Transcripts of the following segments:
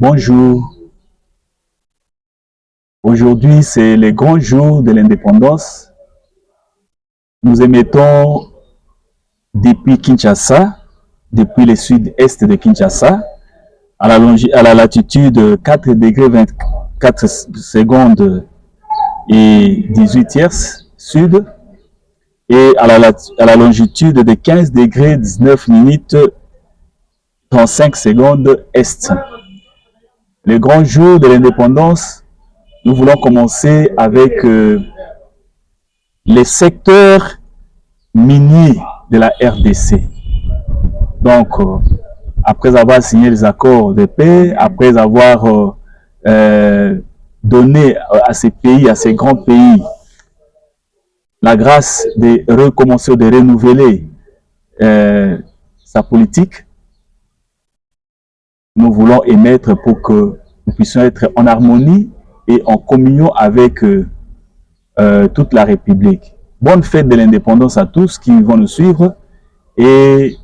Bonjour, aujourd'hui c'est le grand jour de l'indépendance. Nous émettons depuis Kinshasa, depuis le sud-est de Kinshasa, à la latitude 4 degrés 24 secondes et 18 tierces sud, et à la longitude de 15 degrés 19 minutes 35 secondes est. Le grand jour de l'indépendance, nous voulons commencer avec les secteurs miniers de la RDC. Donc, après avoir signé les accords de paix, après avoir donné à ces pays, à ces grands pays, la grâce de recommencer ou de renouveler sa politique, nous voulons émettre pour que nous puissions être en harmonie et en communion avec toute la République. Bonne fête de l'indépendance à tous qui vont nous suivre et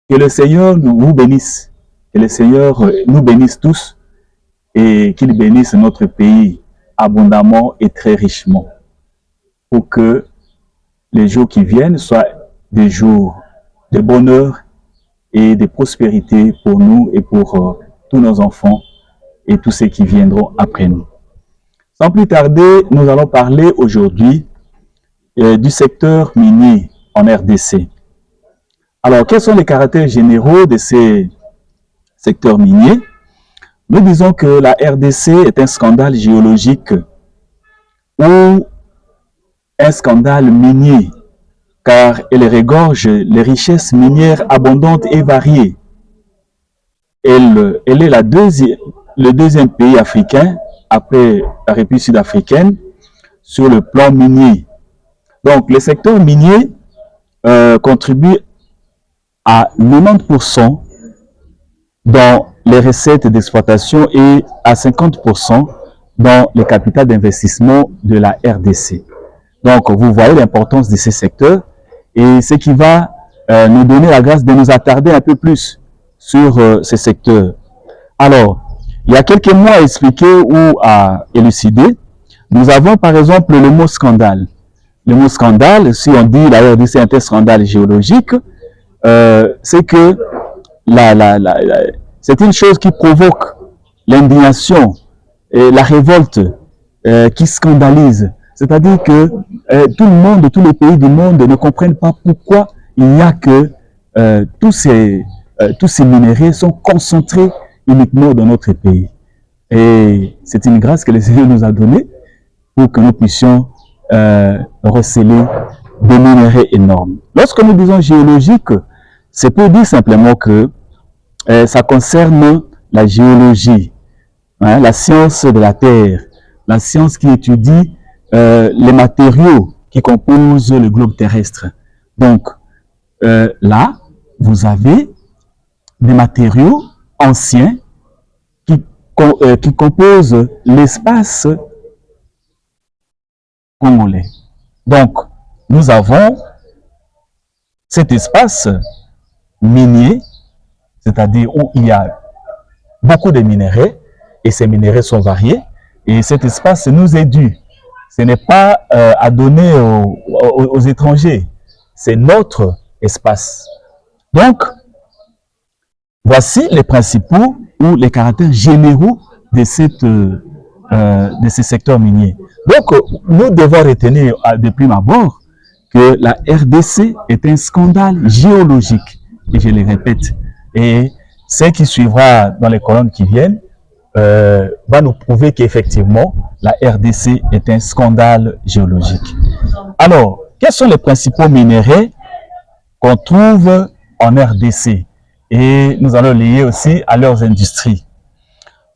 que le Seigneur vous bénisse, que le Seigneur nous bénisse tous et qu'il bénisse notre pays abondamment et très richement pour que les jours qui viennent soient des jours de bonheur et de prospérité pour nous et pour tous nos enfants et tous ceux qui viendront après nous. Sans plus tarder, nous allons parler aujourd'hui du secteur minier en RDC. Alors, quels sont les caractères généraux de ces secteurs miniers? Nous disons que la RDC est un scandale géologique ou un scandale minier, car elle regorge les richesses minières abondantes et variées. Elle est le deuxième pays africain, après la République sud-africaine, sur le plan minier. Donc, le secteur minier contribue à 90% dans les recettes d'exploitation et à 50% dans le capital d'investissement de la RDC. Donc, vous voyez l'importance de ces secteurs et ce qui va nous donner la grâce de nous attarder un peu plus sur ces secteurs. Alors, il y a quelques mots à expliquer ou à élucider. Nous avons par exemple le mot scandale. Le mot scandale, si on dit la RDC est un scandale géologique, c'est que c'est une chose qui provoque l'indignation et la révolte, qui scandalise. C'est-à-dire que tout le monde, tous les pays du monde ne comprennent pas pourquoi il n'y a que tous ces minéraux sont concentrés uniquement dans notre pays. Et c'est une grâce que le Seigneur nous a donnée pour que nous puissions receler des minéraux énormes. Lorsque nous disons géologique, c'est pour dire simplement que ça concerne la géologie, hein, la science de la Terre, la science qui étudie les matériaux qui composent le globe terrestre. Donc, là, vous avez des matériaux anciens qui composent l'espace congolais. Donc, nous avons cet espace minier, c'est-à-dire où il y a beaucoup de minéraux, et ces minéraux sont variés, et cet espace nous est dû. Ce n'est pas à donner aux étrangers, c'est notre espace. Donc, voici les principaux ou les caractères généraux de ces secteurs miniers. Donc, nous devons retenir de prime abord que la RDC est un scandale géologique, et je le répète. Et ce qui suivra dans les colonnes qui viennent va nous prouver qu'effectivement, la RDC est un scandale géologique. Alors, quels sont les principaux minéraux qu'on trouve en RDC? Et nous allons lier aussi à leurs industries.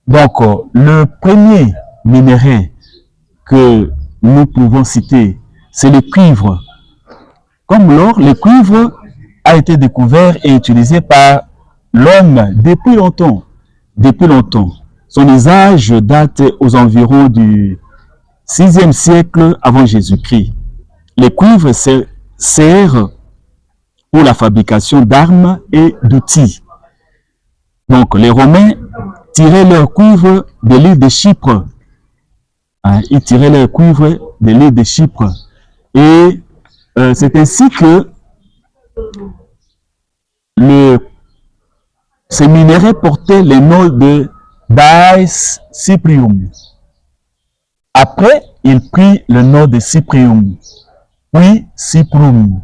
Donc, le premier minerai que nous pouvons citer, c'est le cuivre. Comme l'or, le cuivre a été découvert et utilisé par l'homme depuis longtemps. Depuis longtemps. Son usage date aux environs du 6e siècle avant Jésus-Christ. Le cuivre sert pour la fabrication d'armes et d'outils. Donc, les Romains tiraient leur cuivre de l'île de Chypre. Hein, ils tiraient leur cuivre de l'île de Chypre. Et c'est ainsi que ces minéraux portaient le nom de Dies Cyprium. Après, il prit le nom de Cyprium, puis Cyprum,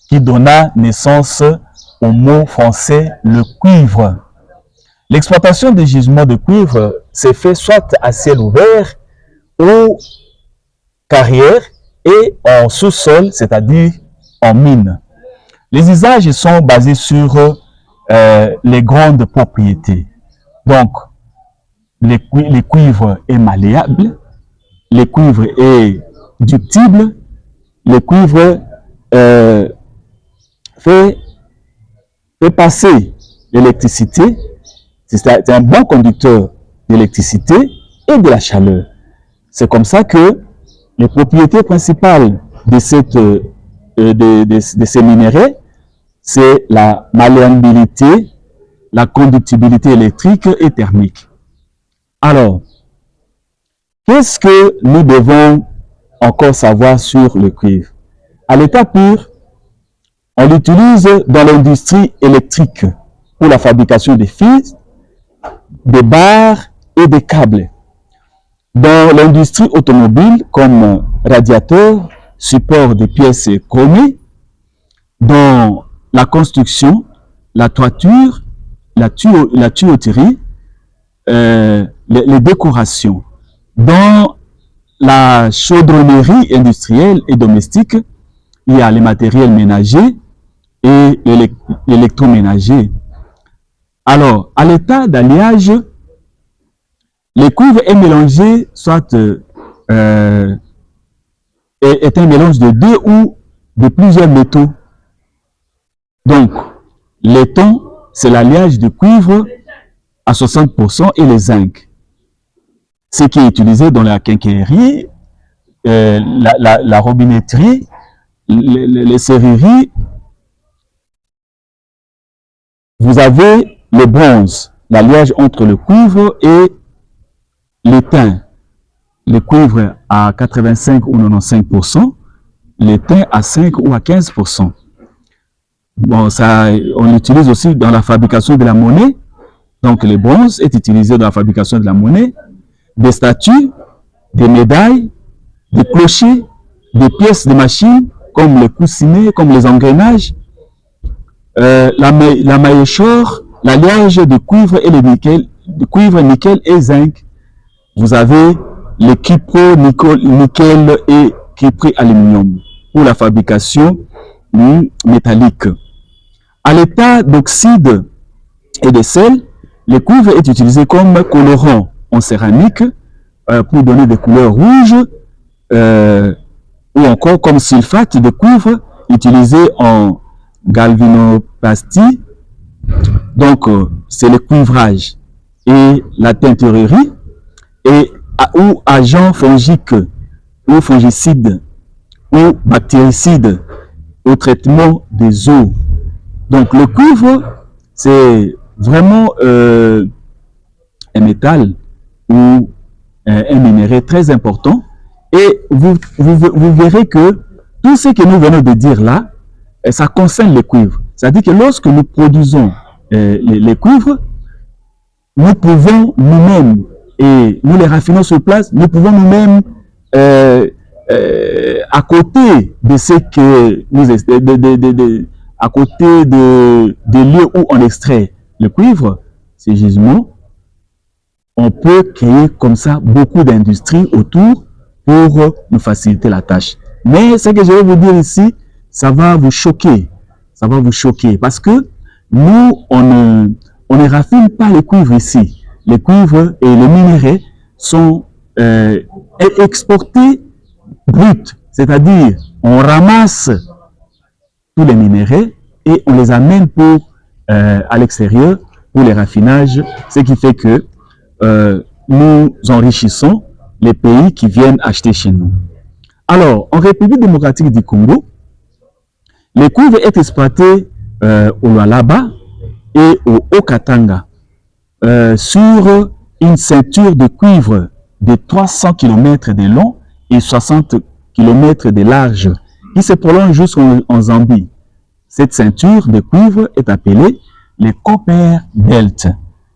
qui donna naissance au mot français le cuivre. L'exploitation des gisements de cuivre s'est faite soit à ciel ouvert, ou carrière, et en sous-sol, c'est-à-dire en mine. Les usages sont basés sur les grandes propriétés. Donc, le cuivre est malléable, le cuivre est ductible, le cuivre fait passer l'électricité, c'est un bon conducteur d'électricité et de la chaleur. C'est comme ça que les propriétés principales de ces minéraux, c'est la malléabilité, la conductibilité électrique et thermique. Alors, qu'est-ce que nous devons encore savoir sur le cuivre? À l'état pur, on l'utilise dans l'industrie électrique pour la fabrication des fils, des barres et des câbles. Dans l'industrie automobile, comme radiateur, support de pièces chromées, dans la construction, la toiture, la tuyauterie, les décorations. Dans la chaudronnerie industrielle et domestique, il y a les matériels ménagers et l'électroménager. Alors, à l'état d'alliage, le cuivre est mélangé, soit est un mélange de deux ou de plusieurs métaux. Donc, laiton, c'est l'alliage de cuivre à 60% et le zinc. Ce qui est utilisé dans la quincaillerie, la robinetterie, les serrureries. Vous avez le bronze, l'alliage entre le cuivre et l'étain. Le cuivre à 85 ou 95%, l'étain à 5 ou à 15%. Bon, ça, on l'utilise aussi dans la fabrication de la monnaie. Donc, le bronze est utilisé dans la fabrication de la monnaie, des statues, des médailles, des clochers, des pièces de machines, comme les coussinets, comme les engrenages, la maillechore, l'alliage de cuivre et le nickel, de cuivre, nickel et zinc. Vous avez le cupro, nickel et cupri aluminium pour la fabrication métallique. À l'état d'oxyde et de sel, le cuivre est utilisé comme colorant en céramique pour donner des couleurs rouges ou encore comme sulfate de cuivre utilisé en galvanoplastie. Donc, c'est le cuivrage et la teinturerie ou agents fongiques ou fongicides ou bactéricides au traitement des eaux. Donc, le cuivre, c'est vraiment un métal ou un minerai très important. Et vous verrez que tout ce que nous venons de dire là, ça concerne le cuivre. C'est-à-dire que lorsque nous produisons les cuivres, nous pouvons nous-mêmes, et nous les raffinons sur place, nous pouvons nous-mêmes, à côté de ce que nous, à côté des lieux où on extrait le cuivre, ces gisements, on peut créer comme ça beaucoup d'industries autour pour nous faciliter la tâche. Mais ce que je vais vous dire ici, ça va vous choquer. Ça va vous choquer parce que nous, on ne raffine pas le cuivre ici. Les cuivres et les minéraux sont exportés bruts, c'est-à-dire on ramasse tous les minéraux et on les amène à l'extérieur pour les raffinages, ce qui fait que nous enrichissons les pays qui viennent acheter chez nous. Alors, en République démocratique du Congo, le cuivre est exploité au Lualaba et au Haut-Katanga. sur une ceinture de cuivre de 300 km de long et 60 km de large qui se prolonge jusqu'en Zambie. Cette ceinture de cuivre est appelée le Copper Belt.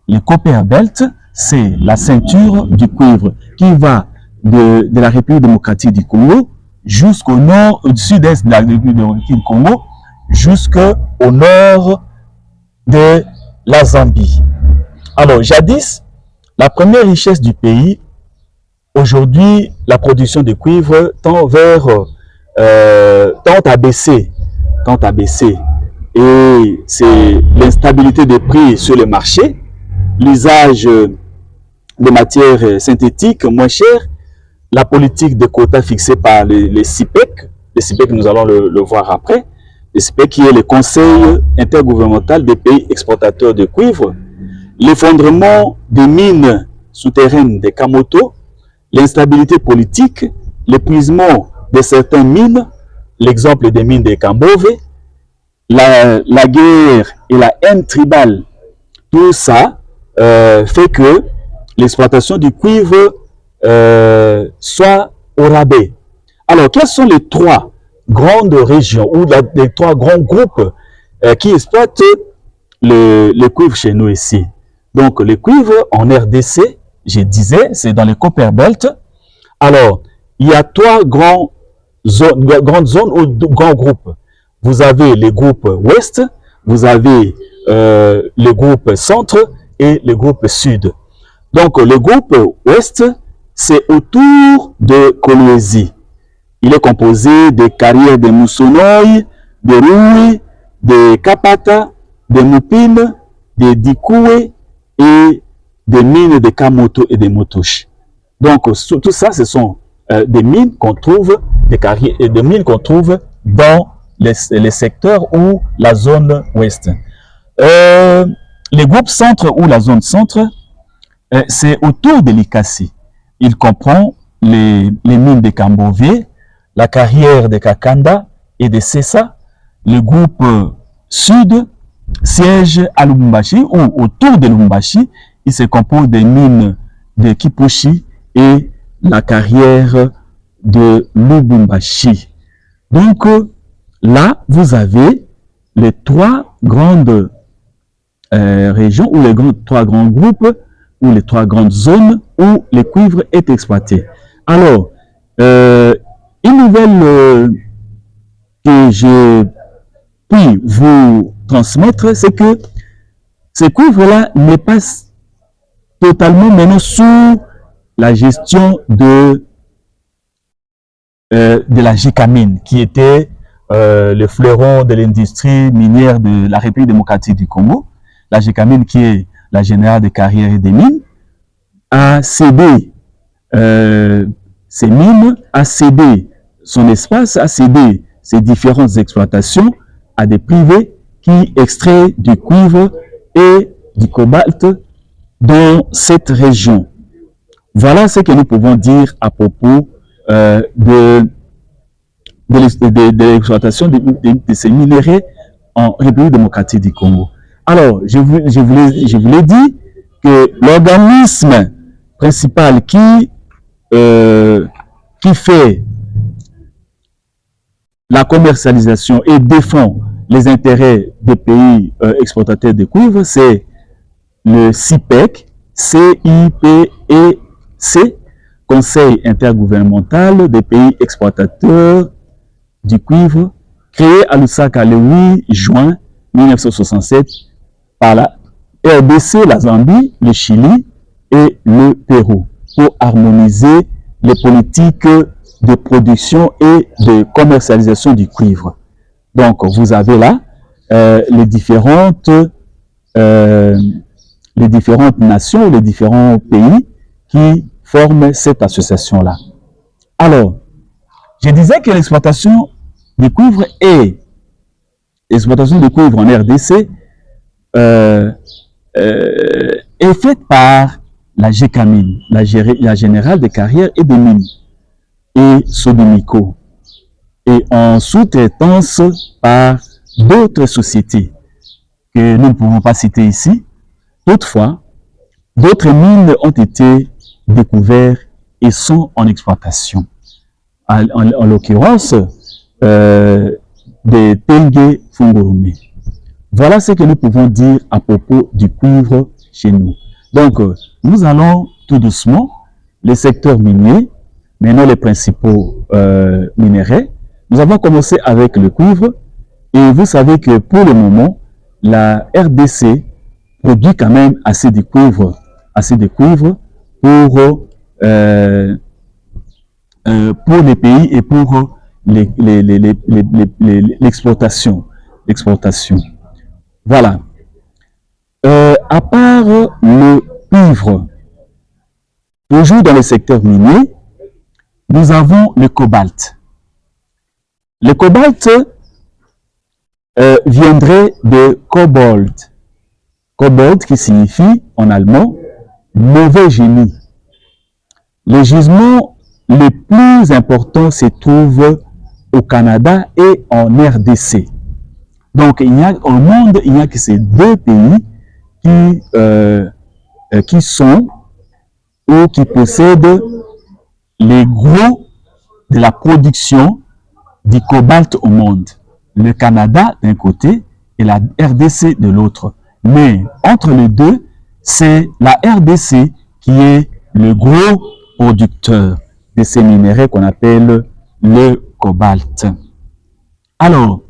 Le Copper Belt, c'est la ceinture du cuivre qui va de la République démocratique du Congo jusqu'au nord, au sud-est de la République démocratique du Congo, jusqu'au nord de la Zambie. Alors, jadis, la première richesse du pays, aujourd'hui, la production de cuivre tend à baisser. Et c'est l'instabilité des prix sur le marché, l'usage des matières synthétiques moins chères, la politique de quotas fixée par les CIPEC, les CIPEC, nous allons le voir après, le CIPEC qui est le Conseil intergouvernemental des pays exportateurs de cuivre, l'effondrement des mines souterraines des Kamoto, l'instabilité politique, l'épuisement de certaines mines, l'exemple des mines de Kambove, la guerre et la haine tribale, tout ça fait que l'exploitation du cuivre soit au rabais. Alors, quelles sont les trois grandes régions ou les trois grands groupes qui exploitent le cuivre chez nous ici? Donc, le cuivre en RDC, je disais, c'est dans le Copper Belt. Alors, il y a trois grandes zones ou grands groupes. Vous avez les groupes ouest, vous avez le groupe centre et le groupe sud. Donc, le groupe ouest, c'est autour de Kolwezi. Il est composé des carrières de Moussonoï, de Rui, de Kapata, de Mupine, de Dikoué et des mines de Kamoto et de Motoshi. Donc, tout ça, ce sont des mines qu'on trouve, des carrières et des mines qu'on trouve dans les secteurs ou la zone ouest. Les groupes centre ou la zone centre, c'est autour de l'Ikassi. Il comprend les mines de Kambové, la carrière de Kakanda et de Sessa. Le groupe sud siège à Lubumbashi ou autour de Lubumbashi. Il se compose des mines de Kipushi et la carrière de Lubumbashi. Donc là, vous avez les trois grandes régions ou les trois grands groupes ou les trois grandes zones où le cuivre est exploité. Alors, une nouvelle que je puis vous transmettre, c'est que ce cuivre-là n'est pas totalement maintenant sous la gestion de la Gécamine, qui était le fleuron de l'industrie minière de la République démocratique du Congo. La Gécamine, qui est la générale des carrières et des mines, a cédé ses mines, a cédé son espace, a cédé ses différentes exploitations à des privés qui extraient du cuivre et du cobalt dans cette région. Voilà ce que nous pouvons dire à propos de l'exploitation de ces minerais en République démocratique du Congo. Alors, je vous l'ai dit que l'organisme principal qui fait la commercialisation et défend les intérêts des pays exploitateurs de cuivre, c'est le CIPEC, C-I-P-E-C, Conseil intergouvernemental des pays exploitateurs du cuivre, créé à Lusaka le 8 juin 1967 par la RDC, la Zambie, le Chili et le Pérou pour harmoniser les politiques de production et de commercialisation du cuivre. Donc, vous avez là les différentes nations, les différents pays qui forment cette association-là. Alors, je disais que l'exploitation du cuivre en RDC est faite par la Gécamine, la Générale des carrières et des mines, et Sodemico, et en sous-traitance par d'autres sociétés que nous ne pouvons pas citer ici. Toutefois, D'autres mines ont été découvertes et sont en exploitation. En l'occurrence, des Tengue Fungurume. Voilà ce que nous pouvons dire à propos du cuivre chez nous. Donc, nous allons tout doucement, les secteurs miniers, maintenant les principaux minerais. Nous avons commencé avec le cuivre et vous savez que pour le moment, la RDC produit quand même assez de cuivre pour les pays et pour l'exportation. Voilà. À part le cuivre, toujours dans le secteur minier, nous avons le cobalt. Le cobalt viendrait de Kobold. Kobold qui signifie en allemand mauvais génie. Les gisements les plus importants se trouvent au Canada et en RDC. Donc, au monde, il n'y a que ces deux pays qui sont ou qui possèdent les gros de la production du cobalt au monde. Le Canada d'un côté et la RDC de l'autre. Mais entre les deux, c'est la RDC qui est le gros producteur de ces minéraux qu'on appelle le cobalt. Alors,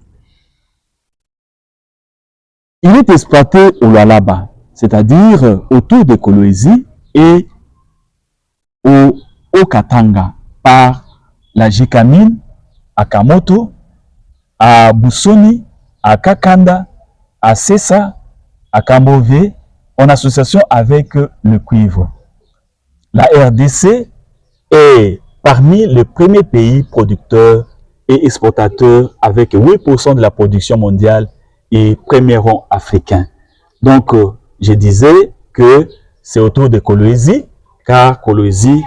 il est exploité au Lualaba, c'est-à-dire autour de Kolwezi et au Katanga, par la Jikamine, à Kamoto, à Busoni, à Kakanda, à Sessa, à Kambove, en association avec le cuivre. La RDC est parmi les premiers pays producteurs et exportateurs avec 8% de la production mondiale et premier rang africain. Donc, je disais que c'est autour de Kolwezi, car Kolwezi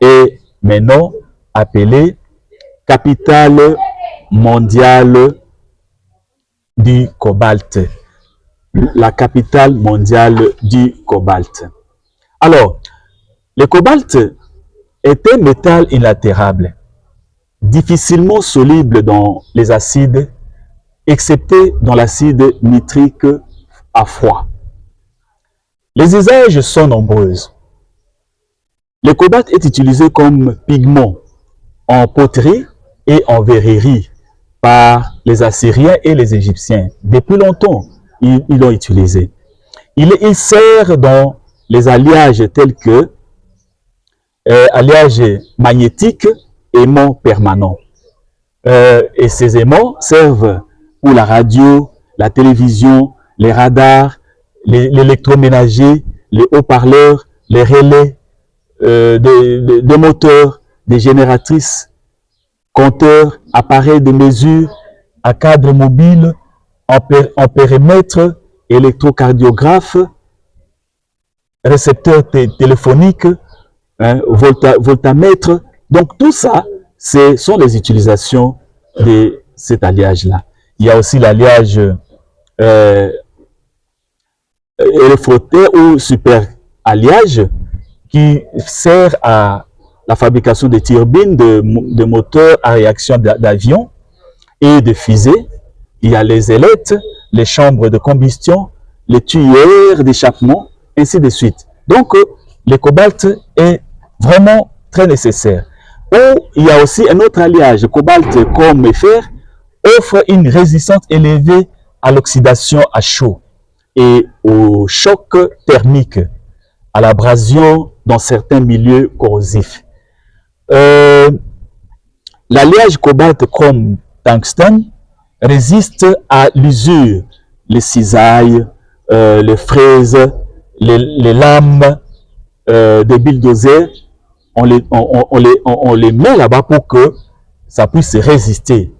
est maintenant appelée capitale mondiale du cobalt. La capitale mondiale du cobalt. Alors, le cobalt est un métal inaltérable, difficilement soluble dans les acides, excepté dans l'acide nitrique à froid. Les usages sont nombreux. Le cobalt est utilisé comme pigment en poterie et en verrerie par les Assyriens et les Égyptiens. Depuis longtemps, ils l'ont utilisé. Il sert dans les alliages tels que alliage magnétique, aimant permanent. Et ces aimants servent pour la radio, la télévision, les radars, l'électroménager, les haut-parleurs, les relais, des moteurs, des génératrices, compteurs, appareils de mesure, à cadre mobile, ampérimètre, électrocardiographe, récepteur téléphonique, voltamètre. Donc tout ça, ce sont les utilisations de cet alliage-là. Il y a aussi l'alliage électroté ou super alliage qui sert à la fabrication de turbines, de moteurs à réaction d'avions et de fusées. Il y a les ailettes, les chambres de combustion, les tuyères d'échappement, ainsi de suite. Donc, le cobalt est vraiment très nécessaire. Ou il y a aussi un autre alliage, cobalt comme fer, offre une résistance élevée à l'oxydation à chaud et au choc thermique, à l'abrasion dans certains milieux corrosifs. L'alliage cobalt chrome tungstène résiste à l'usure, les cisailles, les fraises, les lames des bulldozers. On les met là-bas pour que ça puisse résister.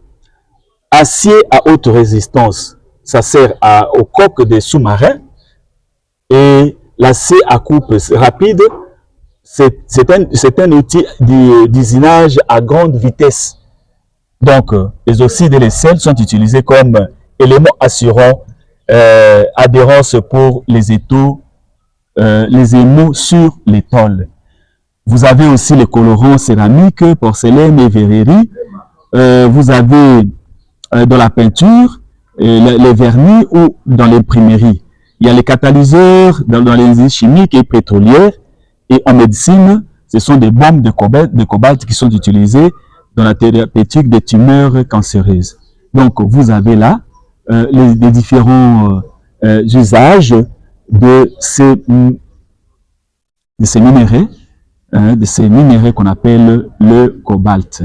Acier à haute résistance, ça sert aux coques des sous-marins. Et l'acier à coupe rapide, c'est un outil d'usinage à grande vitesse. Donc, les oxydes et les sels sont utilisés comme éléments assurant adhérence pour les étaux les émaux sur les tôles. Vous avez aussi les colorants céramiques, porcelaine et verrerie. Vous avez dans la peinture, les vernis ou dans l'imprimerie. Il y a les catalyseurs dans les usines chimiques et pétrolières. Et en médecine, ce sont des bombes de cobalt qui sont utilisées dans la thérapeutique des tumeurs cancéreuses. Donc, vous avez là les différents usages de ces minéraux, qu'on appelle le cobalt.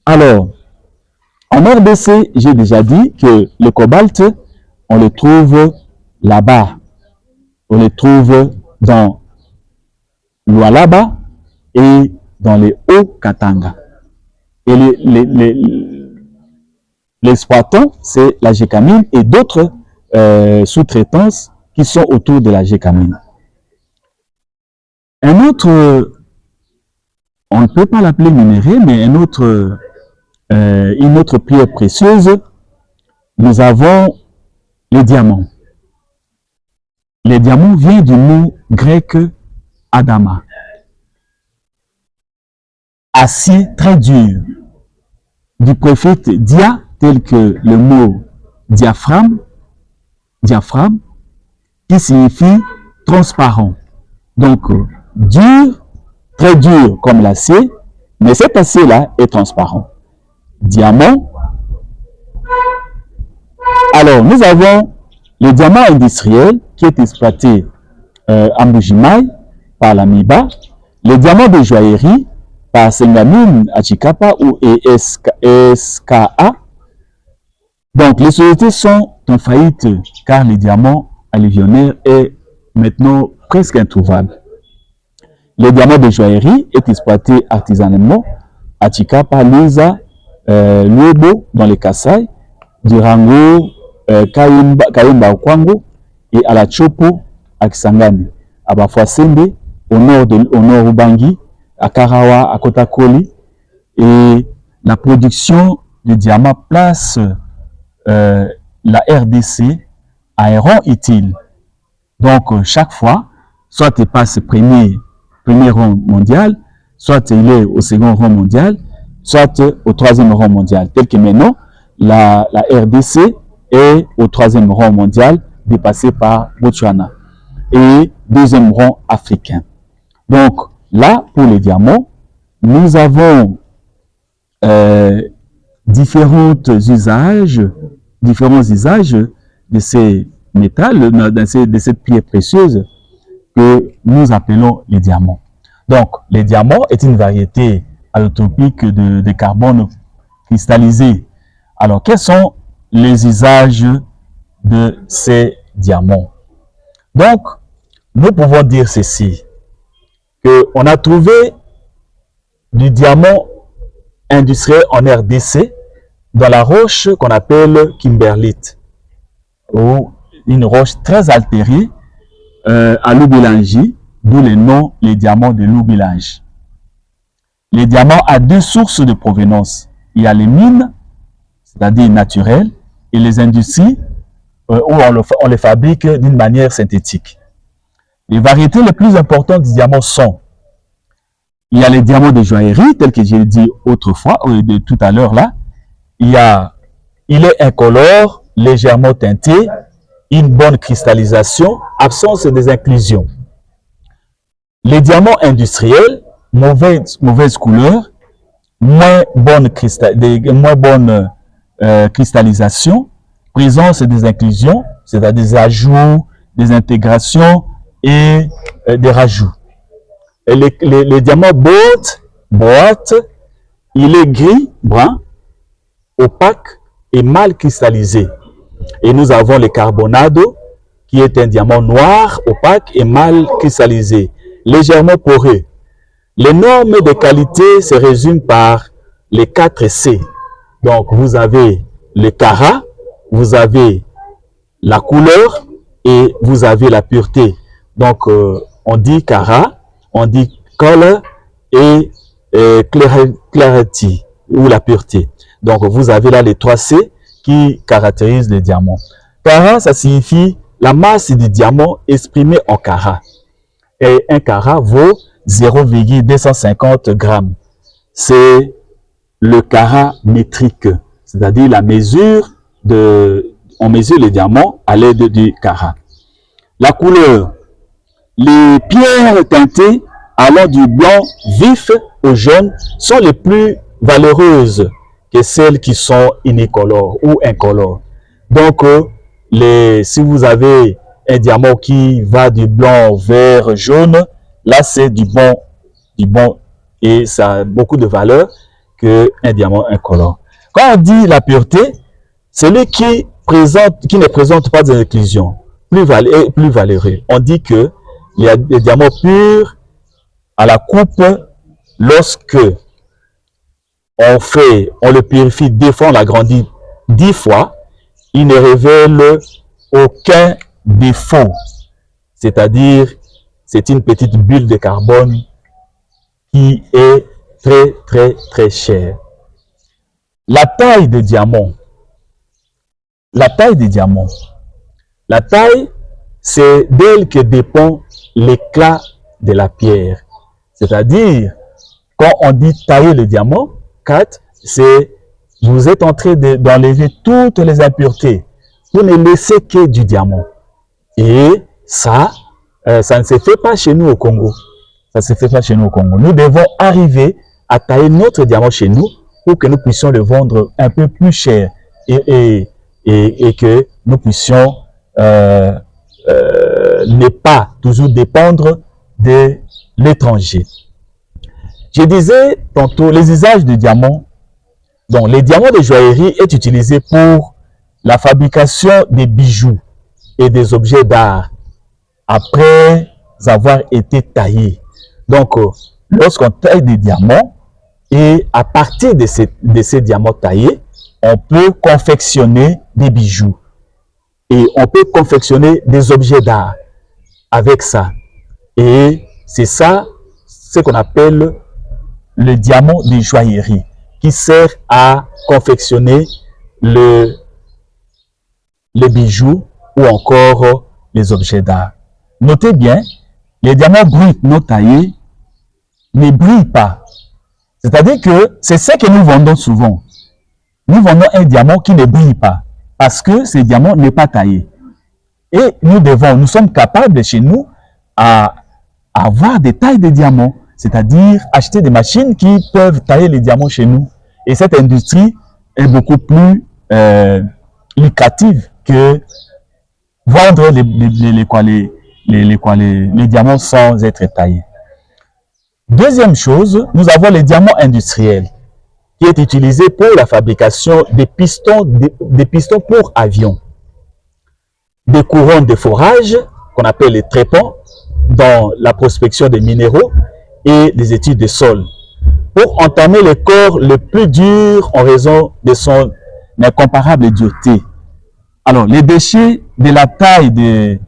Alors, en RDC, j'ai déjà dit que le cobalt, on le trouve là-bas. On le trouve dans l'Oualaba et dans les Hauts-Katanga. Et l'exploitant, c'est la Gécamine et d'autres sous-traitances qui sont autour de la Gécamine. Un autre, on ne peut pas l'appeler minerai, mais une autre pierre précieuse, nous avons les diamants. Les diamants viennent du mot grec Adama. Acier très dur. Du prophète dia, tel que le mot diaphragme, qui signifie transparent. Donc, dur, très dur comme l'acier, mais cet acier-là est transparent. Diamant. Alors, nous avons le diamant industriel qui est exploité à Mbujimaï par la MIBA, le diamant de joaillerie par Sengamine à Chikapa ou SKA. Donc, les sociétés sont en faillite car le diamant alluvionnaire est maintenant presque introuvable. Le diamant de joaillerie est exploité artisanalement à Chikapa, Luza, Luebo dans les Kassai, Durango, Kayumba Okwango et à la Chopo à Kisangani, à Bafouassembe, au nord Ubangi, à Karawa, à Kotakoli. Et la production du diamant place la RDC à un rang utile. Donc, chaque fois, soit il passe premier rang mondial, soit il est au second rang mondial, soit au troisième rang mondial. Tel que maintenant, la RDC est au troisième rang mondial, dépassé par Botswana, et deuxième rang africain. Donc, là, pour les diamants, nous avons différents usages de ces métals, de cette pierre précieuse que nous appelons les diamants. Donc, les diamants est une variété allotropique de carbone cristallisé. Alors, quels sont les usages de ces diamants? Donc, nous pouvons dire ceci, qu'on a trouvé du diamant industriel en RDC dans la roche qu'on appelle kimberlite, ou une roche très altérée à Loubilangi, d'où le nom les diamants de Loubilangi. Les diamants ont deux sources de provenance. Il y a les mines, c'est-à-dire naturelles, et les industries où on les fabrique d'une manière synthétique. Les variétés les plus importantes du diamant sont, il y a les diamants de joaillerie, tels que j'ai dit autrefois, tout à l'heure là. Il est incolore, légèrement teinté, une bonne cristallisation, absence des inclusions. Les diamants industriels, mauvaise couleur, moins bonne cristallisation, présence des inclusions, c'est-à-dire des ajouts, des intégrations et des rajouts. Et les diamants boîte, il est gris, brun, opaque et mal cristallisé. Et nous avons le carbonado, qui est un diamant noir, opaque et mal cristallisé, légèrement poreux. Les normes de qualité se résument par les 4 C. Donc, vous avez le carat, vous avez la couleur et vous avez la pureté. Donc, on dit carat, on dit color et clarity, ou la pureté. Donc, vous avez là les 3 C qui caractérisent les diamants. Carat, ça signifie la masse du diamant exprimée en carats. et 1 carat vaut 0,250 grammes. C'est le carat métrique, c'est-à-dire la mesure on mesure les diamants à l'aide du carat. La couleur, les pierres teintées allant du blanc vif au jaune sont les plus valeureuses que celles qui sont unicolores ou incolores. Donc, si vous avez un diamant qui va du blanc vert jaune, là c'est du bon et ça a beaucoup de valeur qu'un diamant incolore. Quand on dit la pureté, celui qui ne présente pas d'inclusion, plus valeureux. On dit que il y a des diamants purs à la coupe lorsque on le purifie 2 fois, on l'agrandit 10 fois, il ne révèle aucun défaut. C'est-à-dire, c'est une petite bulle de carbone qui est très, très, très chère. La taille des diamants. La taille des diamants. La taille, c'est d'elle que dépend l'éclat de la pierre. C'est-à-dire, quand on dit tailler le diamant, 4, c'est vous êtes en train d'enlever toutes les impuretés pour ne laisser que du diamant. Et ça ne se fait pas chez nous au Congo. Ça ne se fait pas chez nous au Congo. Nous devons arriver à tailler notre diamant chez nous pour que nous puissions le vendre un peu plus cher et que nous puissions ne pas toujours dépendre de l'étranger. Je disais tantôt, les usages de diamants. Donc, les diamants de joaillerie est utilisé pour la fabrication des bijoux et des objets d'art après avoir été taillés. Donc, lorsqu'on taille des diamants et à partir de ces diamants taillés, on peut confectionner des bijoux et on peut confectionner des objets d'art avec ça. Et c'est ça, ce qu'on appelle le diamant de joaillerie, qui sert à confectionner les bijoux ou encore les objets d'art. Notez bien, les diamants bruts non taillés ne brillent pas. C'est-à-dire que c'est ce que nous vendons souvent. Nous vendons un diamant qui ne brille pas parce que ce diamant n'est pas taillé. Et nous sommes capables chez nous à avoir des tailles de diamants, c'est-à-dire acheter des machines qui peuvent tailler les diamants chez nous. Et cette industrie est beaucoup plus lucrative que vendre les diamants sans être taillés. Deuxième chose, nous avons les diamants industriels qui est utilisé pour la fabrication des pistons pour avions, des couronnes de forage qu'on appelle les trépans dans la prospection des minéraux et des études de sol pour entamer le corps le plus dur en raison de son incomparable dureté. Alors, les déchets de la taille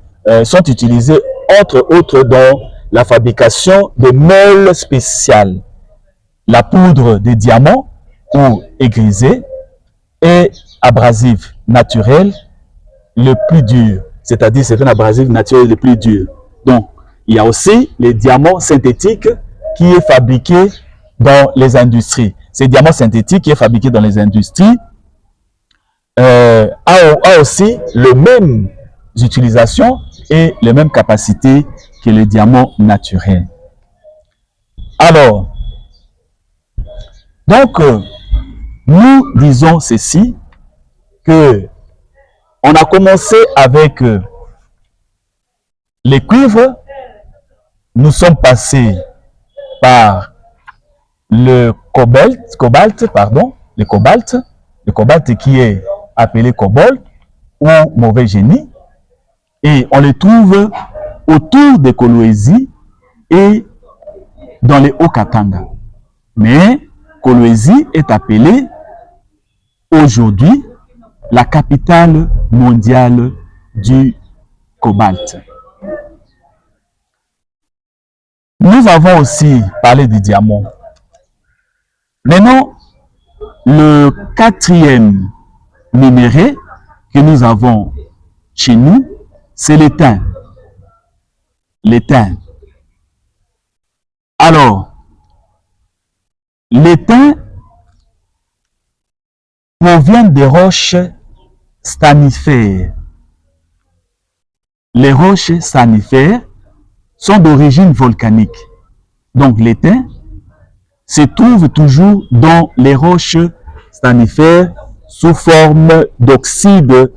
sont utilisés entre autres dans la fabrication de meules spéciales, la poudre de diamant ou aigrisée et abrasif naturel le plus dur, c'est-à-dire c'est un abrasif naturel le plus dur. Donc, il y a aussi les diamants synthétiques qui est fabriqué dans les industries. Ces diamants synthétiques qui est fabriqué dans les industries a aussi les mêmes utilisations et les mêmes capacités que les diamants naturels. Alors, donc, nous disons ceci, que on a commencé avec les cuivres, nous sommes passés par le cobalt qui est appelé cobalt ou mauvais génie, et on le trouve autour de Kolwezi et dans les Hauts-Katanga. Mais Kolwezi est appelée aujourd'hui la capitale mondiale du cobalt. Nous avons aussi parlé du diamant. Maintenant, le quatrième minerai que nous avons chez nous, c'est l'étain. L'étain. Alors, l'étain provient des roches stanifères. Les roches stanifères sont d'origine volcanique. Donc l'étain se trouve toujours dans les roches stanifères sous forme d'oxyde,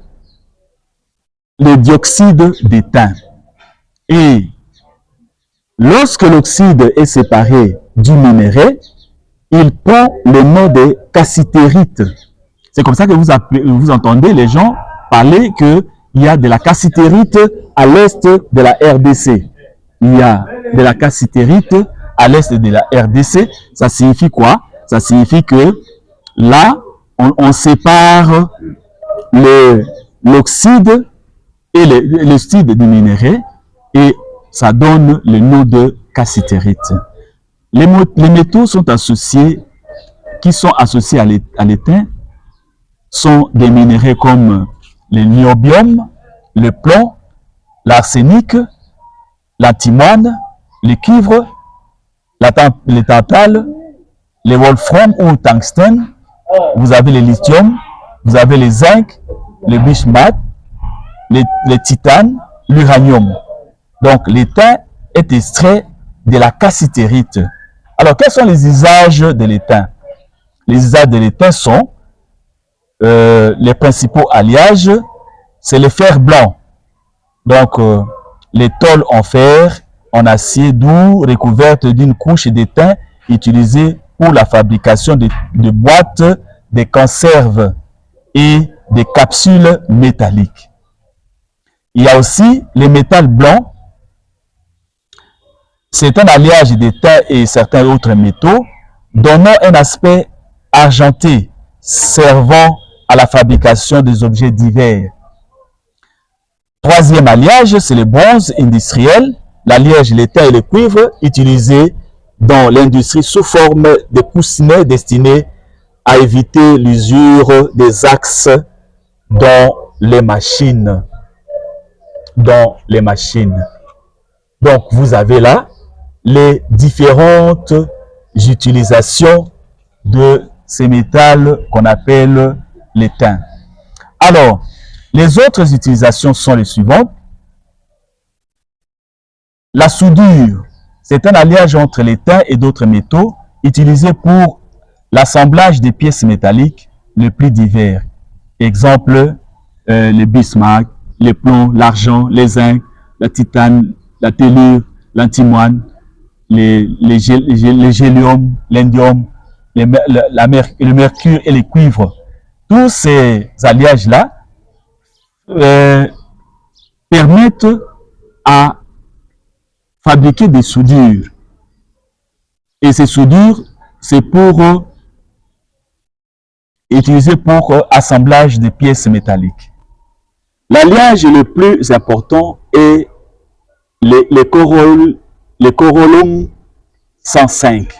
le dioxyde d'étain. Et lorsque l'oxyde est séparé du minerai, il prend le nom de cassitérite. C'est comme ça que vous entendez les gens parler qu'il y a de la cassitérite à l'est de la RDC. Il y a de la cassitérite à l'est de la RDC. Ça signifie quoi? Ça signifie que là, on sépare l'oxyde et l'oxyde du minerai et ça donne le nom de cassitérite. Les métaux sont associés, qui sont associés à l'étain, sont des minéraux comme le niobium, le plomb, l'arsenic, l'antimoine, le cuivre, le tantale, le wolfram ou tungstène, vous avez le lithium, vous avez le zinc, le bismuth, le titane, l'uranium. Donc l'étain est extrait de la cassitérite. Alors quels sont les usages de l'étain? Les usages de l'étain sont les principaux alliages, c'est le fer blanc. Donc les tôles en fer, en acier doux, recouvertes d'une couche d'étain utilisée pour la fabrication de boîtes, de conserves et des capsules métalliques. Il y a aussi les métals blancs. C'est un alliage d'étain et certains autres métaux, donnant un aspect argenté, servant à la fabrication des objets divers. Troisième alliage, c'est le bronze industriel, l'alliage, l'étain et le cuivre, utilisés dans l'industrie sous forme de coussinets destinés à éviter l'usure des axes dans les machines. Donc, vous avez là les différentes utilisations de ces métals qu'on appelle l'étain. Alors, les autres utilisations sont les suivantes. La soudure, c'est un alliage entre l'étain et d'autres métaux utilisé pour l'assemblage des pièces métalliques les plus divers. Exemple, le bismuth, le plomb, l'argent, le zinc, la titane, la tellure, l'antimoine, le gélium, l'indium, le mercure et le cuivre. Tous ces alliages-là permettent à fabriquer des soudures. Et ces soudures, c'est pour utiliser pour assemblage des pièces métalliques. L'alliage le plus important est le corolum 105.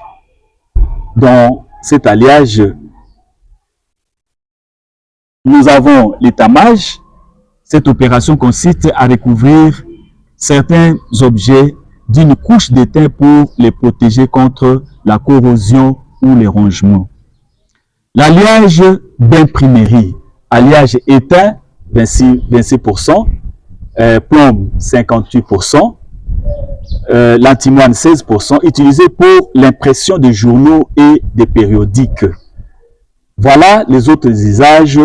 Dans cet alliage, nous avons l'étamage. Cette opération consiste à recouvrir certains objets d'une couche d'étain pour les protéger contre la corrosion ou les rongements. L'alliage d'imprimerie, alliage étain 26%, plomb 58%, l'antimoine 16%, utilisé pour l'impression des journaux et des périodiques. Voilà les autres usages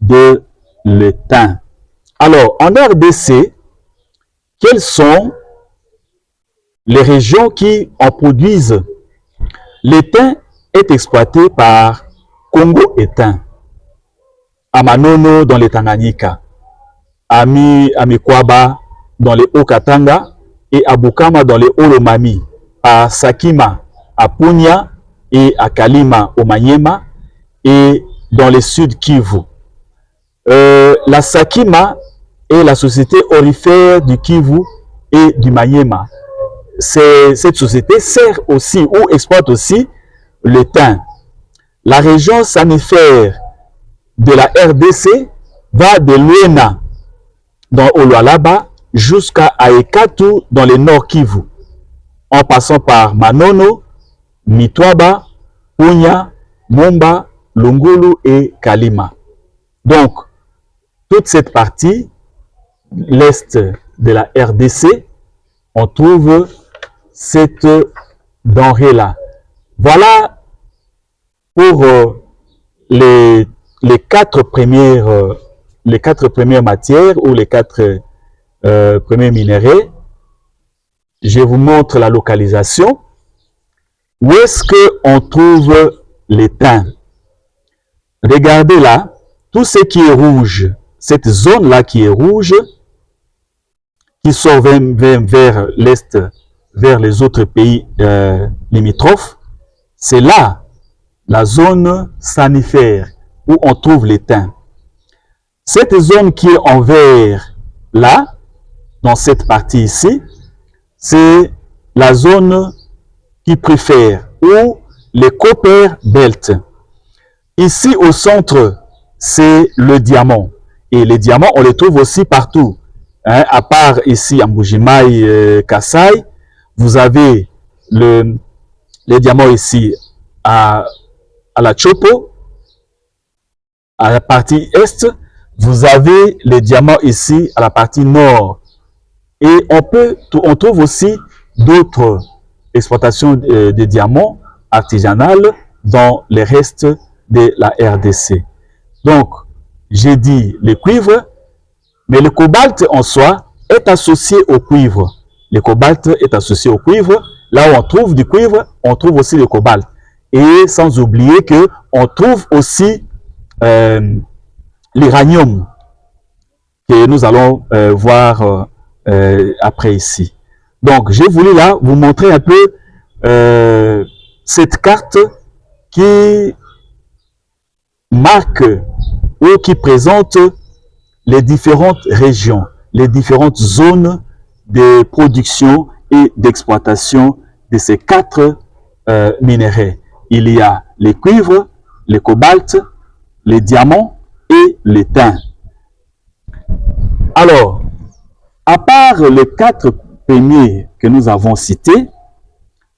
de l'étain. Alors, en RDC, quelles sont les régions qui en produisent? L'étain est exploité par Congo Étain, à Manono dans les Tanganyika, à Mikwaba dans les Haut-Katanga et à Bukama dans les Hauts-Lomami, à Sakima, à Punya et à Kalima au Maniema et dans les Sud-Kivu. La Sakima est la société aurifère du Kivu et du Maniema. Cette société sert aussi ou exploite aussi l'étain. La région sanifère de la RDC va de Luena dans Olualaba jusqu'à Aekatu dans le nord Kivu. en passant par Manono, Mitwaba, Punya, Momba, Lungulu et Kalima. Donc, toute cette partie, l'est de la RDC, on trouve cette denrée-là. Voilà pour les quatre premières matières ou les quatre premiers minéraux. Je vous montre la localisation. Où est-ce qu'on trouve l'étain? Regardez là, tout ce qui est rouge, cette zone-là qui est rouge, qui sort vers l'est, vers les autres pays limitrophes, c'est là la zone sanifère où on trouve l'étain. Cette zone qui est en vert là, dans cette partie ici, c'est la zone qui préfère ou les Copper Belt. Ici au centre, c'est le diamant. Et les diamants, on les trouve aussi partout. Hein, à part ici à Mbujimayi, Kasai, vous avez les diamants ici à la Chopo, à la partie est. Vous avez les diamants ici à la partie nord. Et on trouve aussi d'autres exploitations de diamants artisanales dans les restes de la RDC. Donc, j'ai dit le cuivre, mais le cobalt en soi est associé au cuivre. Le cobalt est associé au cuivre. Là où on trouve du cuivre, on trouve aussi le cobalt. Et sans oublier que on trouve aussi l'uranium que nous allons voir après ici. Donc, j'ai voulu là vous montrer un peu cette carte qui marque ou qui présente les différentes régions, les différentes zones de production et d'exploitation de ces quatre minéraux. Il y a les cuivres, le cobalt, les diamants et l'étain. Alors, à part les quatre premiers que nous avons cités,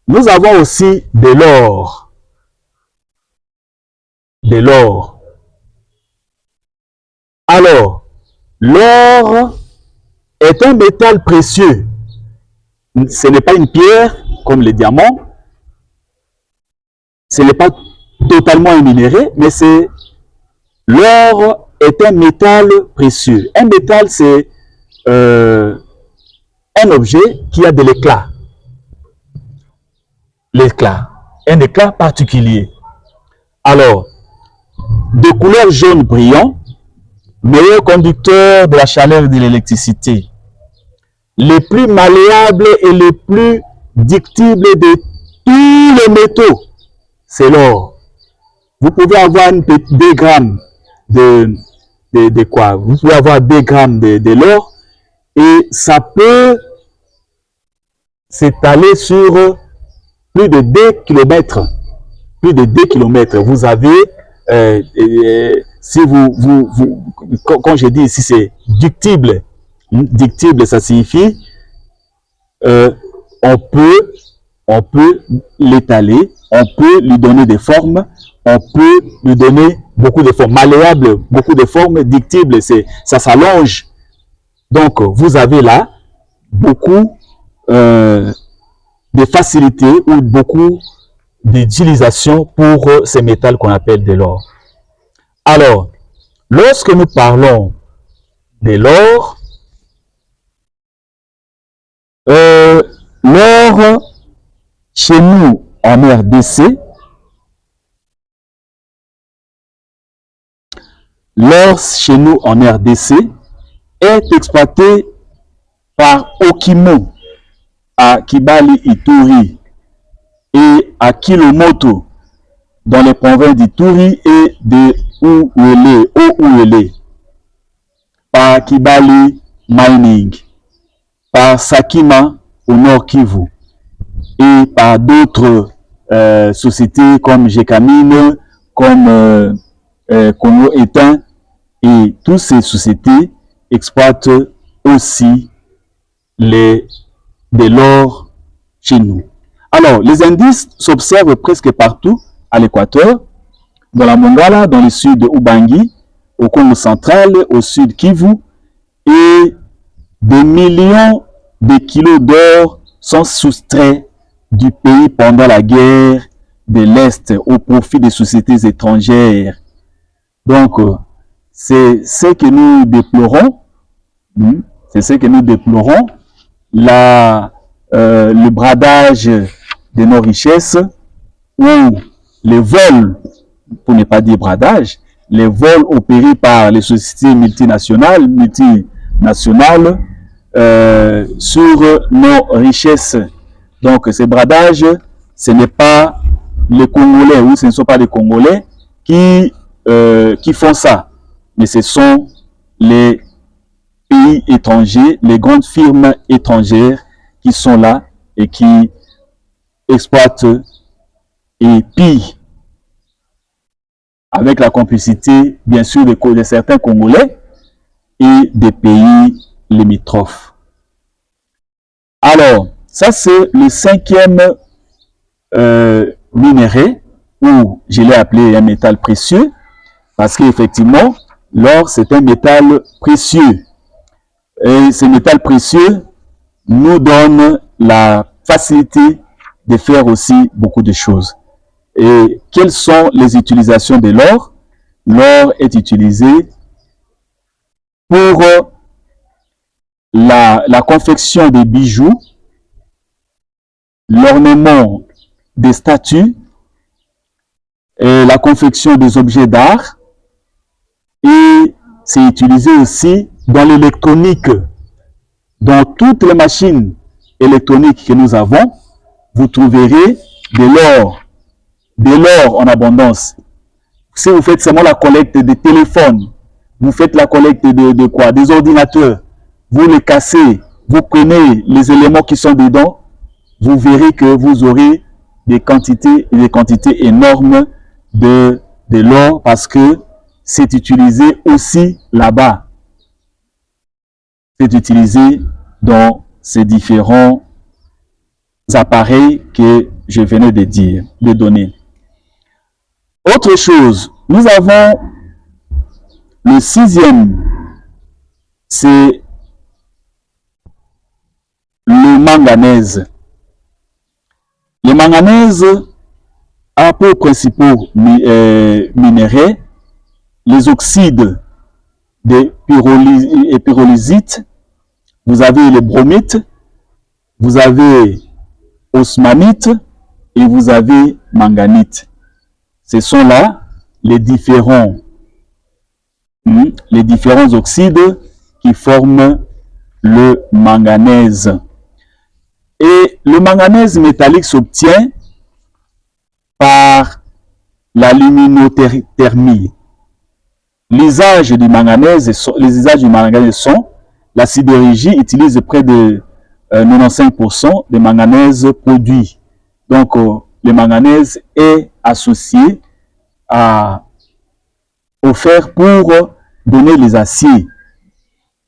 nous avons aussi de l'or. De l'or. Alors, l'or est un métal précieux. Ce n'est pas une pierre comme les diamants. Ce n'est pas totalement un minerai, mais l'or est un métal précieux. Un métal, c'est un objet qui a de l'éclat. L'éclat, un éclat particulier. Alors, de couleur jaune brillant, meilleur conducteur de la chaleur et de l'électricité, les plus malléables et les plus ductibles de tous les métaux, c'est l'or. Vous pouvez avoir 2 grammes de quoi? Vous pouvez avoir 2 grammes de l'or et ça peut s'étaler sur plus de 2 kilomètres. Plus de 2 kilomètres. Vous avez, si quand je dis ici c'est ductible, ductible ça signifie on peut l'étaler, on peut lui donner des formes, on peut lui donner beaucoup de formes, malléable, beaucoup de formes, ductible, ça s'allonge. Donc, vous avez là beaucoup de facilité ou beaucoup d'utilisation pour ces métals qu'on appelle de l'or. Alors, lorsque nous parlons de l'or, l'or chez nous en RDC, l'or chez nous en RDC est exploité par Okimo à Kibali Ituri et à Kilomoto dans les provinces d'Ituri et de Ouele, par Kibali Mining, par Sakima au Nord Kivu et par d'autres sociétés comme Gécamine, comme Congo Étain, et toutes ces sociétés exploitent aussi de l'or chez nous. Alors, les indices s'observent presque partout à l'équateur, dans la Mongala, dans le sud de Ubangi, au Congo central, au sud Kivu, et des millions de kilos d'or sont soustraits du pays pendant la guerre de l'Est au profit des sociétés étrangères. Donc, c'est ce que nous déplorons, c'est ce que nous déplorons, le bradage de nos richesses ou les vols, pour ne pas dire bradage, les vols opérés par les sociétés multinationales sur nos richesses. Donc, ces bradages, ce n'est pas les Congolais, ou ce ne sont pas les Congolais qui font ça, mais ce sont les pays étrangers, les grandes firmes étrangères qui sont là et qui exploitent et pillent avec la complicité, bien sûr, de certains Congolais et des pays limitrophes. Alors, ça c'est le cinquième minerai, ou je l'ai appelé un métal précieux, parce qu'effectivement, l'or c'est un métal précieux. Et ce métal précieux nous donne la facilité de faire aussi beaucoup de choses. Et quelles sont les utilisations de l'or? L'or est utilisé pour la confection des bijoux, l'ornement des statues, et la confection des objets d'art, et c'est utilisé aussi dans l'électronique. Dans toutes les machines électroniques que nous avons, vous trouverez de l'or en abondance. Si vous faites seulement la collecte des téléphones, vous faites la collecte de quoi? Des ordinateurs, vous les cassez, vous prenez les éléments qui sont dedans, vous verrez que vous aurez des quantités énormes de l'or, parce que c'est utilisé aussi là-bas. C'est utilisé dans ces différents appareils que je venais de donner. Autre chose, nous avons le sixième, c'est le manganèse. Le manganèse a pour principaux minéraux les oxydes de pyrrolysite, vous avez les bromites, vous avez osmanite et vous avez manganite. Ce sont là les différents oxydes qui forment le manganèse. Et le manganèse métallique s'obtient par la luminothermie. Les usages du manganèse sont la sidérurgie utilise près de 95% de manganèse produit. Donc, le manganèse est associé au fer pour donner les aciers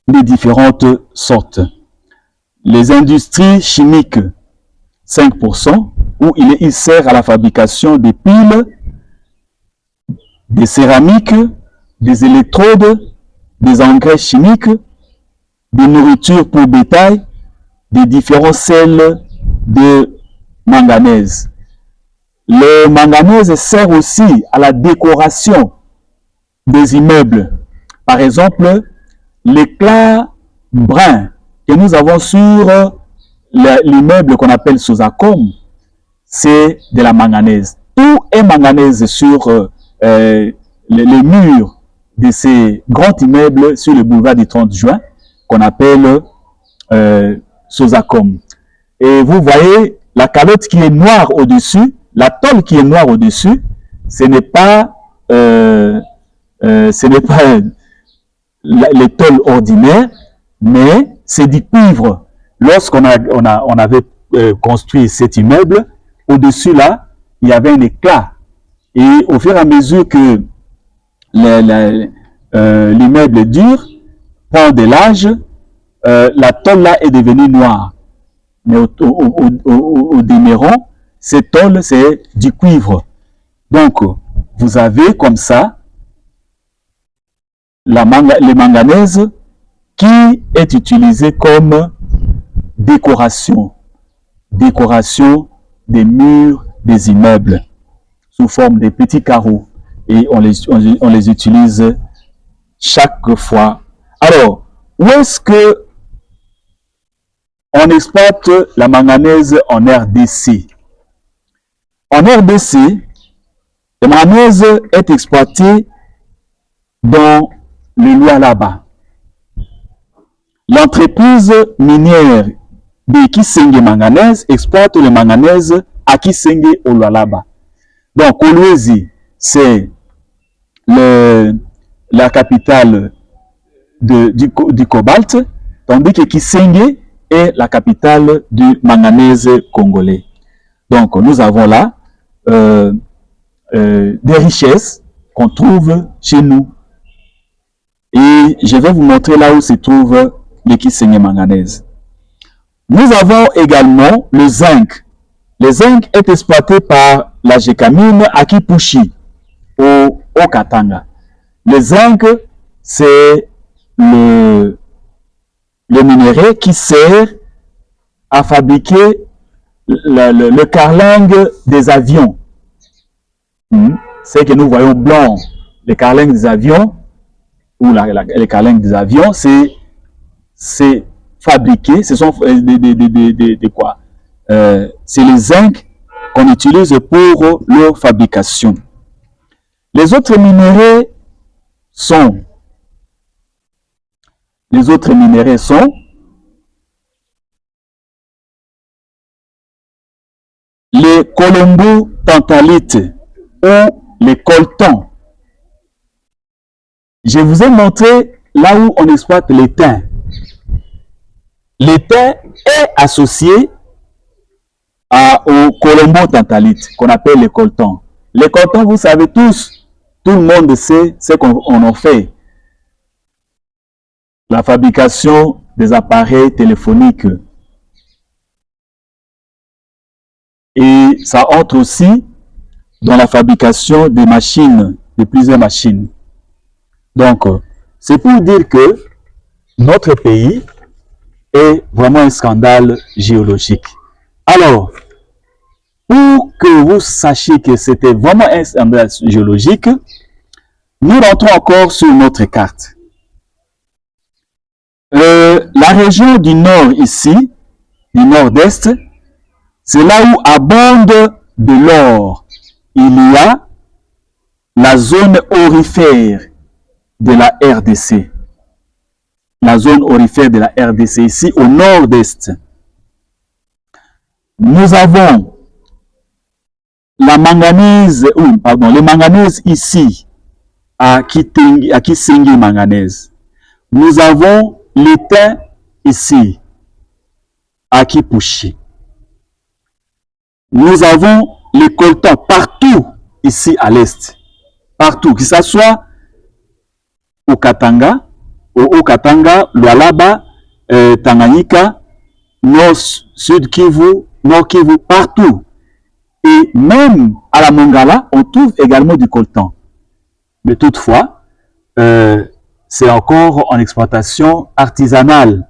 de différentes sortes. Les industries chimiques, 5%, où il sert à la fabrication des piles, des céramiques, des électrodes, des engrais chimiques, de nourriture pour bétail, des différents sels de manganèse. Le manganèse sert aussi à la décoration des immeubles. Par exemple, l'éclat brun que nous avons sur l'immeuble qu'on appelle Sosacom, c'est de la manganèse. Tout est manganèse sur les murs de ces grands immeubles sur le boulevard du 30 juin qu'on appelle Sosacom. Et vous voyez la calotte qui est noire au-dessus, la tôle qui est noire au-dessus, ce n'est pas les tôles ordinaires, mais c'est du cuivre. Lorsqu'on avait construit cet immeuble, au-dessus là, il y avait un éclat. Et au fur et à mesure que l'immeuble dure, prend de l'âge, la tôle là est devenue noire. Mais au demeurant, ces tôles, c'est du cuivre. Donc, vous avez comme ça les manganèses qui est utilisée comme décoration des murs des immeubles sous forme de petits carreaux. Et on les utilise chaque fois. Alors, où est-ce que on exploite la manganèse en RDC? En RDC, la manganèse est exploitée dans le Lualaba. L'entreprise minière de Kisenge Manganèse exploite le manganèse à Kisenge au Lualaba. Donc, Kolwezi, c'est la capitale du cobalt, tandis que Kisenge est la capitale du manganèse congolais. Donc, nous avons là des richesses qu'on trouve chez nous. Et je vais vous montrer là où se trouve le Kisenge manganèse. Nous avons également le zinc. Le zinc est exploité par la Gécamine à Kipushi, au Katanga. Le zinc, c'est le minerai qui sert à fabriquer le carlingue des avions. C'est que nous voyons blanc, les carlingues des avions, ou les carlingues des avions, c'est fabriqué, ce sont de quoi? C'est les zinc qu'on utilise pour leur fabrication. Les autres minéraux sont les colombo-tantalites ou les coltons. Je vous ai montré là où on exploite l'étain. L'étain est associé aux colombo-tantalites qu'on appelle les coltons. Les coltons, vous savez tous, tout le monde sait ce qu'on en fait. La fabrication des appareils téléphoniques. Et ça entre aussi dans la fabrication des machines, de plusieurs machines. Donc, c'est pour dire que notre pays est vraiment un scandale géologique. Alors, pour que vous sachiez que c'était vraiment un scandale géologique, nous rentrons encore sur notre carte. La région du nord ici, du nord-est, c'est là où abonde de l'or. Il y a la zone aurifère de la RDC. La zone aurifère de la RDC, ici au nord-est. Nous avons la manganèse, le manganèse ici, à Kisenge manganèse. Nous avons l'étain ici, à Kipushi. Nous avons les coltons partout ici à l'est. Partout, que ce soit au Katanga, Lualaba, Tanganyika, Nord, Sud Kivu, Nord Kivu, partout. Et même à la Mongala, on trouve également du coltan. Mais toutefois, c'est encore en exploitation artisanale.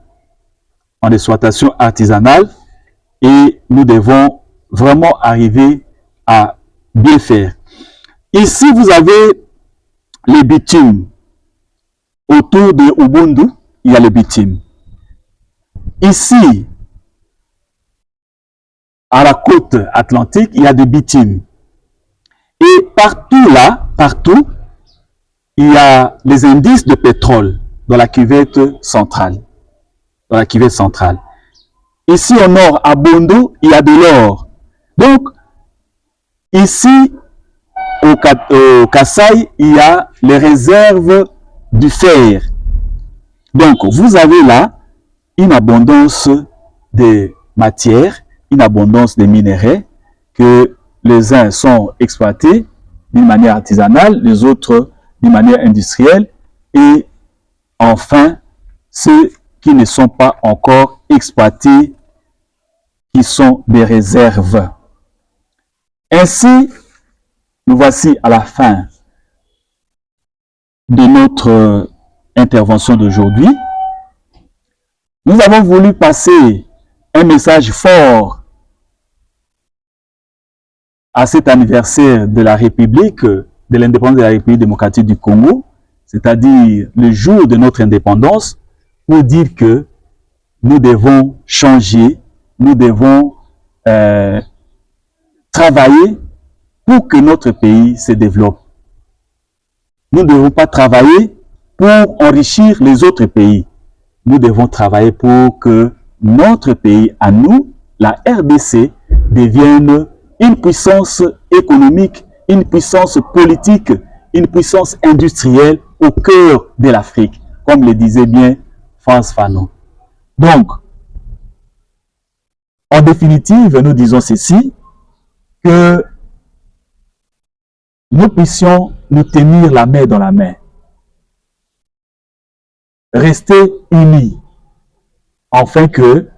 Et nous devons vraiment arriver à bien faire. Ici, vous avez les bitumes. Autour de Ubundu, il y a les bitumes. Ici, à la côte atlantique, il y a des bitumes. Et partout, il y a les indices de pétrole dans la cuvette centrale. Ici au nord, à Bondo, il y a de l'or. Donc, ici, au Kasaï, il y a les réserves du fer. Donc, vous avez là une abondance de matières, une abondance de minéraux que les uns sont exploités d'une manière artisanale, les autres d'une manière industrielle, et enfin, ceux qui ne sont pas encore exploités qui sont des réserves. Ainsi, nous voici à la fin de notre intervention d'aujourd'hui. Nous avons voulu passer un message fort à cet anniversaire de la République, de l'indépendance de la République démocratique du Congo, c'est-à-dire le jour de notre indépendance, pour dire que nous devons changer, nous devons travailler pour que notre pays se développe. Nous ne devons pas travailler pour enrichir les autres pays. Nous devons travailler pour que notre pays, à nous, la RDC, devienne une puissance économique, une puissance politique, une puissance industrielle au cœur de l'Afrique, comme le disait bien Frantz Fanon. Donc, en définitive, nous disons ceci, que nous puissions nous tenir la main dans la main, rester unis, afin que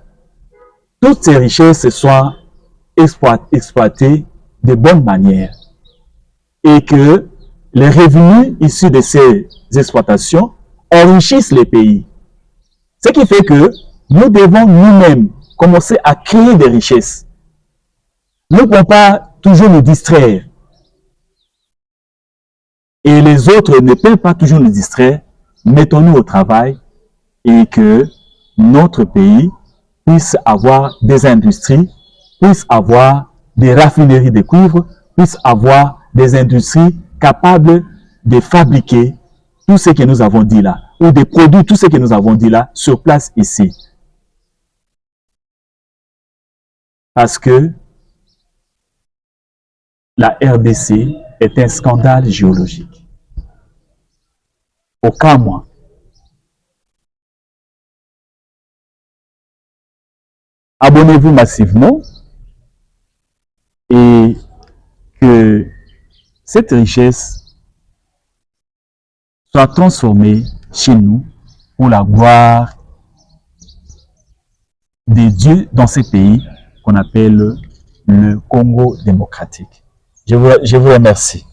toutes ces richesses soient exploitées de bonne manière et que les revenus issus de ces exploitations enrichissent les pays. Ce qui fait que nous devons nous-mêmes commencer à créer des richesses. Nous ne pouvons pas toujours nous distraire. Et les autres ne peuvent pas toujours nous distraire. Mettons-nous au travail et que notre pays puisse avoir des industries, puisse avoir des raffineries de cuivre, puisse avoir des industries capables de fabriquer tout ce que nous avons dit là, ou de produire tout ce que nous avons dit là sur place ici. Parce que la RDC est un scandale géologique. Aucun mois. Abonnez-vous massivement et que cette richesse soit transformée chez nous pour la gloire des dieux dans ces pays qu'on appelle le Congo démocratique. Je vous remercie.